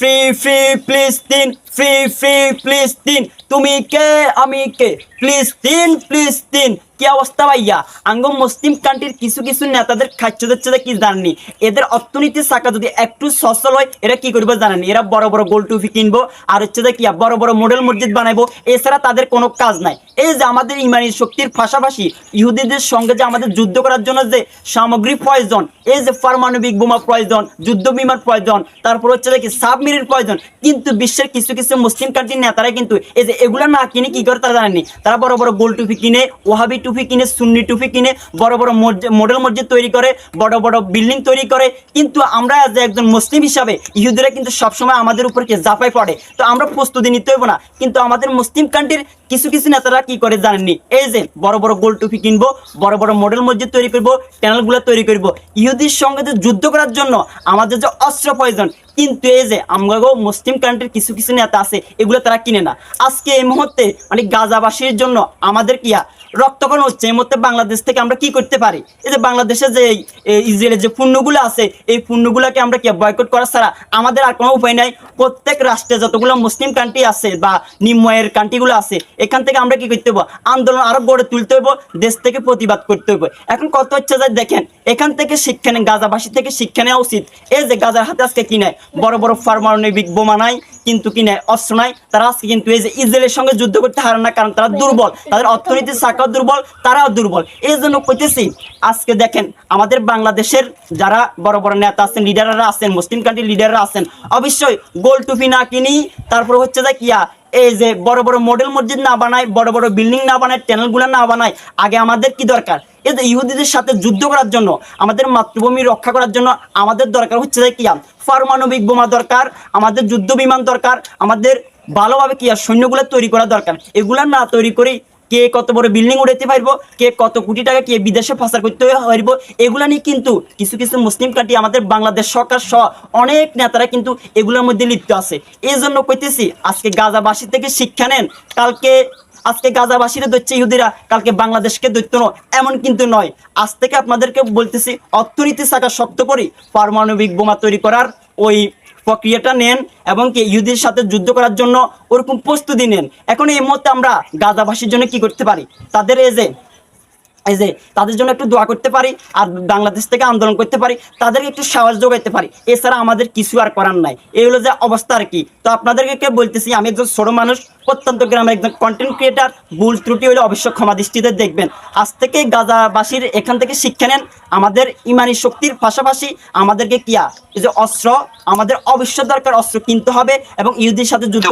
Free free ফিলিস্তিন, free free ফিলিস্তিন, তুমি কে আমি কে, ফিলিস্তিন। কি অবস্থা ভাইয়া? আঙ্গ মুসলিম কান্ট্রির কিছু কিছু নেতাদের খাচ্ছ যাচ্ছে কি জাননি, এদের অর্থনীতির চাকা যদি একটু সচল হয় এরা কি করবে জানেনি, এরা বড় বড় গোল টুপি কিনবো আর হচ্ছে যে কি বড় বড় মডেল মসজিদ বানাবো, এছাড়া তাদের কোনো কাজ নাই। এই যে আমাদের ইমানি শক্তির পাশাপাশি ইহুদিদের সঙ্গে যে আমাদের যুদ্ধ করার জন্য যে সামগ্রী প্রয়োজন, এই যে পারমাণবিক বোমা প্রয়োজন, যুদ্ধ বিমান প্রয়োজন, তারপর হচ্ছে যে কি সাবমেরিন প্রয়োজন, কিন্তু বিশ্বের কিছু কিছু মুসলিম কান্ট্রির নেতারা কিন্তু এই যে এগুলো না কিনে কি করে তারা জানেনি, তারা বড় বড় গোল টুপি কিনে, ওয়াহাবি টুপি কিনে, সুন্নি টুপি কিনে, বড় বড় মডেল মসজিদ তৈরি করে, বড় বড় বিল্ডিং তৈরি করে। কিন্তু আমরা যে একজন মুসলিম হিসাবে ইহুদিরা কিন্তু সবসময় আমাদের উপর কে জাপাই পড়ে, তো আমরা প্রস্তুতি নিতে হইব না। কিন্তু আমাদের মুসলিম কান্ট্রির কিছু কিছু নেতারা কি করে জানেননি, এই যে বড় বড় গোল টুপি কিনবো, বড় বড় মডেল মসজিদ তৈরি করবো, চ্যানেলগুলো তৈরি করবো, ইহুদির সঙ্গে যে যুদ্ধ করার জন্য আমাদের যে অস্ত্র প্রয়োজন, কিন্তু এই যে আমরাও মুসলিম কান্ট্রির কিছু কিছু নেতা আছে এগুলো তারা কিনে না। আজকে এই মুহূর্তে মানে গাজাবাসীর জন্য আমাদের কি রক্তকরণ হচ্ছে, এই মুহূর্তে বাংলাদেশ থেকে আমরা কি করতে পারি? এই যে বাংলাদেশে যে ইসরায়েলের যে পণ্যগুলো আছে এই পণ্যগুলোকে আমরা কি বয়কট করা ছাড়া আমাদের আর কোনো উপায় নাই। প্রত্যেক রাষ্ট্রে যতগুলো মুসলিম কান্ট্রি আছে বা নিম্নয়ের কান্ট্রিগুলো আছে এখান থেকে আমরা কি করতে হবো, আন্দোলন আরো গড়ে তুলতে হইব, দেশ থেকে প্রতিবাদ করতে হইব। এখন কত হচ্ছে যে দেখেন এখান থেকে শিক্ষা নেন, গাজাবাসী থেকে শিক্ষা নেওয়া উচিত। এই যে গাজার হাতে আজকে কি নেয়, বড় বড় পারমাণবিক বোমা নাই, কিন্তু কি নেয় অস্ত্র নাই, তারা আজকে কিন্তু এই যে ইসরায়েলের সঙ্গে যুদ্ধ করতে হারে না, কারণ তারা দুর্বল, তাদের অর্থনীতির চাকাও দুর্বল, তারাও দুর্বল। এই জন্য কইতেছি আজকে দেখেন আমাদের বাংলাদেশের যারা বড় বড় নেতা আছেন, লিডাররা আছেন, মুসলিম কান্ট্রির লিডাররা আছেন, অবশ্যই গোল টুপি না কিনি, তারপর হচ্ছে যে কিয়া এই যে বড় বড় মডেল মসজিদ না বানায়, বড় বড় বিল্ডিং না বানায়, চ্যানেলগুলো না বানায়, আগে আমাদের কি দরকার, এই যে ইহুদিদের সাথে যুদ্ধ করার জন্য, আমাদের মাতৃভূমি রক্ষা করার জন্য আমাদের দরকার হচ্ছে যে কিয়া পারমাণবিক বোমা দরকার, আমাদের যুদ্ধ বিমান দরকার, আমাদের ভালোভাবে কি সৈন্যগুলো তৈরি করা দরকার। এগুলা না তৈরি করি কে কত বড় বিল্ডিং উড়াইতে পারবো, কে কত কোটি টাকা কে বিদেশে পাচার করতে পারব, এগুলা নিয়ে কিন্তু কিছু কিছু মুসলিম কান্ট্রি আমাদের বাংলাদেশ সরকার সহ অনেক নেতারা কিন্তু এগুলোর মধ্যে লিপ্ত আছে। এই জন্য কইতেছি আজকে গাজাবাসী থেকে শিক্ষা নেন, কালকে আজকে গাজাবাসীরা দৈত্য ইহুদিরা, কালকে বাংলাদেশকে দৈত্য এমন কিন্তু নয়। আজ থেকে আপনাদেরকে বলতেছি অর্থনীতি চাকা শক্ত করি, পারমাণবিক বোমা তৈরি করার ওই প্রক্রিয়াটা নেন এবং কি ইহুদির সাথে যুদ্ধ করার জন্য ওরকম প্রস্তুতি নেন। এখন এই মুহূর্তে আমরা গাজাবাসীর জন্য কি করতে পারি, তাদের এই যে তাদের জন্য একটু দোয়া করতে পারি, আর বাংলাদেশ থেকে আন্দোলন করতে পারি, তাদেরকে একটু সাহস যোগাইতে পারি, এছাড়া আমাদের কিছু আর করার নাই। এই হলো যে অবস্থা আর কি। তো আপনাদেরকে বলতেছি আমি একজন ছোট মানুষ, প্রত্যন্ত গ্রামের একজন কন্টেন্ট ক্রিয়েটার, ভুল ত্রুটি হলে অবশ্যই ক্ষমা দৃষ্টিতে দেখবেন। আজ থেকে গাজাবাসীর এখান থেকে শিক্ষা নেন, আমাদের ইমানি শক্তির পাশাপাশি আমাদেরকে এই যে অস্ত্র, আমাদের অবশ্যই দরকার অস্ত্র কিনতে হবে এবং ইহুদির সাথে যুদ্ধ